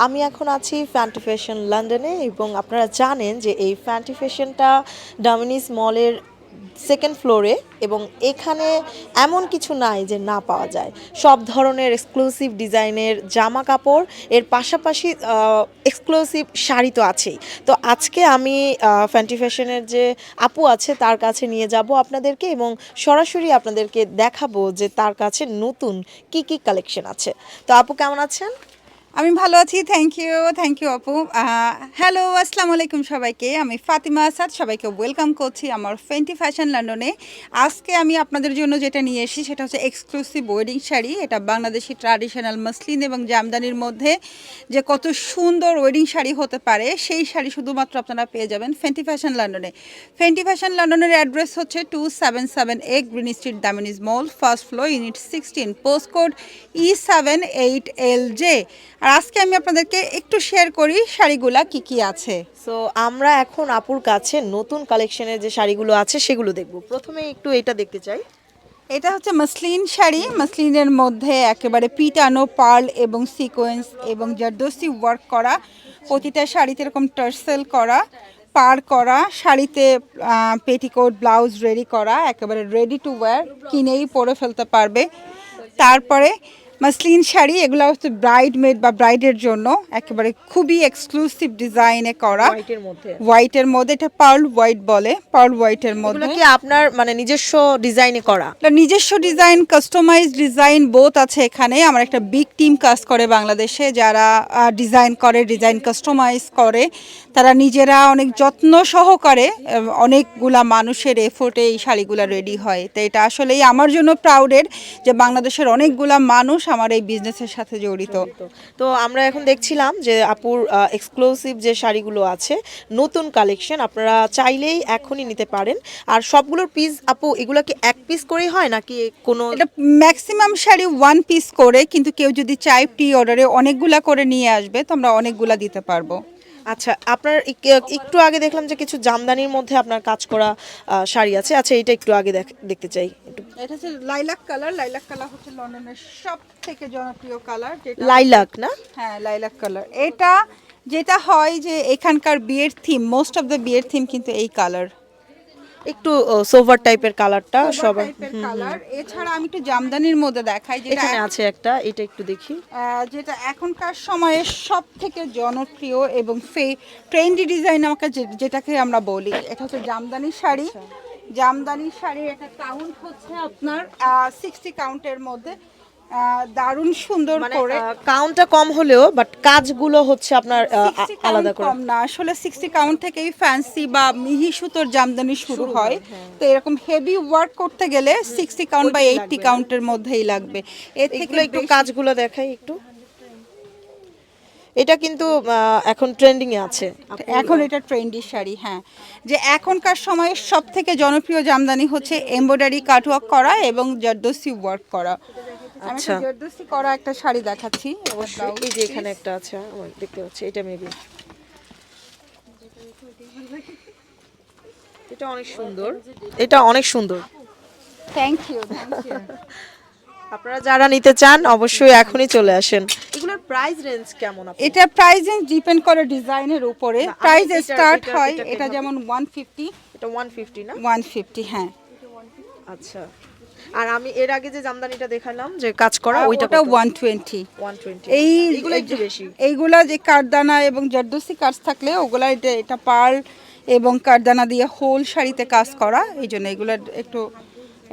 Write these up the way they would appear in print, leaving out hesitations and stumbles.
আমি এখন আছি ফ্যান্টি ফ্যাশন লন্ডনে এবং আপনারা জানেন যে এই ফ্যান্টি ফ্যাশনটা ডমিনিস মলের সেকেন্ড ফ্লোরে এবং এখানে এমন কিছু নাই যে না পাওয়া যায় সব ধরনের এক্সক্লুসিভ ডিজাইনের জামা কাপড় এর পাশাপাশি এক্সক্লুসিভ শাড়ি তো আছেই। তো আজকে আমি ফ্যান্টি ফ্যাশনের যে আপু আছে তার কাছে নিয়ে যাব আপনাদেরকে এবং সরাসরি আপনাদেরকে দেখাবো যে তার কাছে নতুন কি কি কালেকশন আছে। তো আপু কেমন আছেন? আমি ভালো আছি, থ্যাংক ইউ আপু। হ্যালো, আসসালামু আলাইকুম সবাইকে। আমি ফাতিমা আসাদ, সবাইকে ওয়েলকাম করছি আমার ফেন্টি ফ্যাশন লন্ডনে। আজকে আমি আপনাদের জন্য যেটা নিয়ে এসেছি সেটা হচ্ছে এক্সক্লুসিভ ওয়েডিং শাড়ি। এটা বাংলাদেশি ট্র্যাডিশনাল মসলিন এবং জামদানির মধ্যে যে কত সুন্দর ওয়েডিং শাড়ি হতে পারে সেই শাড়ি শুধুমাত্র আপনারা পেয়ে যাবেন ফেন্টি ফ্যাশন লন্ডনে। ফেন্টি ফ্যাশন লন্ডনের অ্যাড্রেস হচ্ছে 277A green street, Damini's mall, first floor, unit 16, postcode E78LJ। আর আজকে আমি আপনাদেরকে একটু শেয়ার করি শাড়িগুলা কি কি আছে। সো আমরা এখন আপুর কাছে নতুন কালেকশনের যে শাড়িগুলো আছে সেগুলো দেখব। প্রথমে একটু এটা দেখতে চাই। এটা হচ্ছে মসলিন শাড়ি, মসলিনের মধ্যে একেবারে পিটানো পার্ল এবং সিকোয়েন্স এবং জারদোসি ওয়ার্ক করা, প্রতিটা শাড়িতে এরকম টার্সেল করা, পার করা, শাড়িতে পেটিকোট ব্লাউজ রেডি করা, একেবারে রেডি টু ওয়্যার, কিনেই পরে ফেলতে পারবে। তারপরে মসলিন শাড়ি, এগুলো হচ্ছে ব্রাইড মেড বা ব্রাইডের জন্য একেবারে খুবই এক্সক্লুসিভ ডিজাইনে করা, হোয়াইটের মধ্যে। এটা পার্ল হোয়াইট বলে, পার্ল হোয়াইটের এগুলো মধ্যে। কি আপনার মানে নিজস্ব ডিজাইনে করা? এটা নিজস্ব ডিজাইন, কাস্টমাইজ ডিজাইন বোথ আছে এখানে। আমার একটা বিগ টিম কাজ করে বাংলাদেশে, যারা ডিজাইন করে, ডিজাইন কাস্টমাইজ করে। তারা নিজেরা অনেক যত্ন সহকারে অনেকগুলা মানুষের এফোর্টে এই শাড়িগুলো রেডি হয়। তো এটা আসলেই আমার জন্য প্রাউডের যে বাংলাদেশের অনেকগুলা মানুষ আমার এই বিজনেসের সাথে জড়িত। তো আমরা এখন দেখছিলাম যে আপুর এক্সক্লুসিভ যে শাড়িগুলো আছে নতুন কালেকশন, আপনারা চাইলেই এখনই নিতে পারেন। আর সবগুলোর পিস আপু এগুলো কি এক পিস করেই হয় নাকি কোনো? এটা ম্যাক্সিমাম শাড়ি ওয়ান পিস করে, কিন্তু কেউ যদি চাই প্রি অর্ডারে অনেকগুলা করে নিয়ে আসবে তো আমরা অনেকগুলা দিতে পারবো। আচ্ছা, আপনার একটু আগে দেখলাম যে কিছু জামদানির মধ্যে আপনার কাজ করা শাড়ি আছে। আচ্ছা, এটা একটু আগে দেখতে চাই একটু। এটা হচ্ছে লাইলাক কালার। লাইলাক কালার হচ্ছে লন্ডনের সব থেকে জনপ্রিয় কালার। লাইলাক না? হ্যাঁ, লাইলাক কালার। এটা যেটা হয় যে এখানকার বিয়ের থিম, মোস্ট অফ দ্য বিয়ের থিম কিন্তু এই কালার, একটু সোভার টাইপের কালারটা সবার। কালার। এছাড়া আমি একটু জামদানির মধ্যে দেখাই, যেটা এখানে আছে একটা, এটা একটু দেখি। যেটা এখনকার সময়ে সব থেকে জনপ্রিয় এবং ট্রেন্ডি ডিজাইন আমাকে যেটাকে আমরা বলি, এটা হচ্ছে জামদানি শাড়ি। জামদানি শাড়ির একটা কাউন্ট হচ্ছে আপনার 60 কাউন্টের মধ্যে, দারুণ সুন্দর মানে করে। কাউন্টটা কম হলেও বাট কাজগুলো হচ্ছে আপনার 60 আলাদা কাউন্ট করে। কম না, আসলে 60 কাউন্ট থেকেই ফ্যান্সি বা মিহি সুতোর জামদানি শুরু হয়। তো এরকম হেভি ওয়ার্ক করতে গেলে 60 কাউন্ট বা 80 কাউন্টের মধ্যেই লাগবে। এর থেকে একটু কাজগুলো দেখাই একটু। এটা কিন্তু এখন ট্রেন্ডিং এ আছে। এখন এটা ট্রেন্ডি শাড়ি। হ্যাঁ, যে এখনকার সময়ে সব থেকে জনপ্রিয় জামদানি হচ্ছে এমব্রয়ডারি কাটওয়ার্ক করা এবং জারদোসি ওয়ার্ক করা। আমি আচ্ছা, জারদোসি করা একটা শাড়ি দেখাচ্ছি। এই যে এখানে একটা আছে, আমার দেখতে পাচ্ছি, এটা মেবি। এটা অনেক সুন্দর, এটা অনেক সুন্দর। Thank you, thank you. আপনারা যারা নিতে চান অবশ্যই এখনই চলে আসেন। এগুলোর প্রাইস রেঞ্জ কেমন আপু? এটা প্রাইস রেঞ্জ ডিপেন্ড করে ডিজাইনের উপরে। প্রাইস স্টার্ট হয়, এটা এভাবে? যেমন 150। এটা 150 না? 150, হ্যাঁ। আচ্ছা, আর আমি এর আগে যে জামদানিটা দেখালাম যে কাজ করা, ওইটা ওটা 120। 120। এই এগুলো একটু বেশি। এইগুলা যে কাঠদানা এবং জারদোসি কাজ থাকলে ওগুলা, এটা পার্ল এবং কাঠদানা দিয়ে হোল শাড়িতে কাজ করা, এই জন্য এগুলো একটু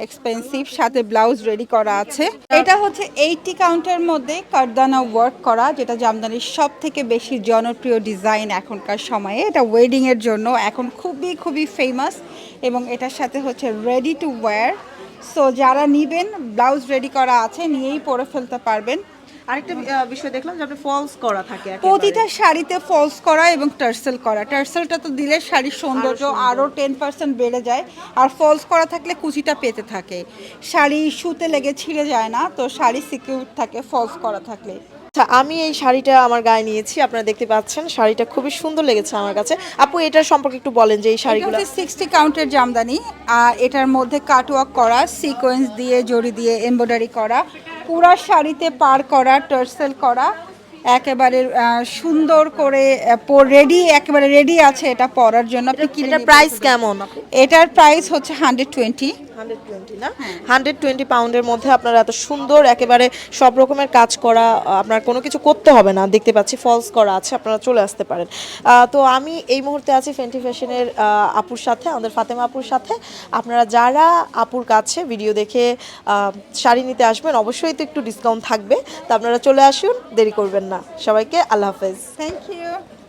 এক্সপেন্সিভ। সাথে ব্লাউজ রেডি করা আছে। এটা হচ্ছে 80 কাউন্টের মধ্যে কাঠদানা ওয়ার্ক করা, যেটা জামদানির সব থেকে বেশি জনপ্রিয় ডিজাইন এখনকার সময়ে। এটা ওয়েডিং এর জন্য এখন খুবই খুবই ফেমাস এবং এটার সাথে হচ্ছে রেডি টু ওয়্যার। সো যারা নিবেন, ব্লাউজ রেডি করা আছে, নিয়েই পরে ফেলতে পারবেন। আরেকটা বিষয় দেখলাম যে আপনি ফলস করা থাকে একেবারে। প্রতিটা শাড়িতে ফলস করা এবং টার্সেল করা। টার্সেলটা তো দিলে শাড়ির সৌন্দর্য আরও 10% বেড়ে যায়, আর ফলস করা থাকলে কুচিটা পেতে থাকে, শাড়ি সুতে লেগে ছিঁড়ে যায় না, তো শাড়ি সিকিউর থাকে ফলস করা থাকলে। আচ্ছা, আমি এই শাড়িটা আমার গায়ে নিয়েছি, আপনারা দেখতে পাচ্ছেন। শাড়িটা খুবই সুন্দর লেগেছে আমার কাছে। আপু এটার সম্পর্কে একটু বলেন যে এই শাড়িগুলো। 60 কাউন্টের জামদানি, আর এটার মধ্যে কাটওয়ার্ক করা, সিকোয়েন্স দিয়ে জড়ি দিয়ে এমব্রয়ডারি করা, পুরা শাড়িতে পার করা, টার্সেল করা, একেবারে সুন্দর করে একেবারে রেডি আছে এটা পরার জন্য। আপনি কিনে এটার নিতে প্রাইস পারবেন। কেমন? এটার প্রাইস হচ্ছে 120। 120 না, 120 পাউন্ডের মধ্যে আপনারা এত সুন্দর একেবারে সব রকমের কাজ করা, আপনার কোনো কিছু করতে হবে না, দেখতে পাচ্ছি ফলস করা আছে, আপনারা চলে আসতে পারেন। তো আমি এই মুহূর্তে আছি ফেন্টি ফ্যাশনের আপুর সাথে, আমাদের ফাতেমা আপুর সাথে। আপনারা যারা আপুর কাছে ভিডিও দেখে শাড়ি নিতে আসবেন অবশ্যই তো একটু ডিসকাউন্ট থাকবে, তো আপনারা চলে আসুন, দেরি করবেন না। সবাইকে আল্লাহ হাফেজ। Thank you.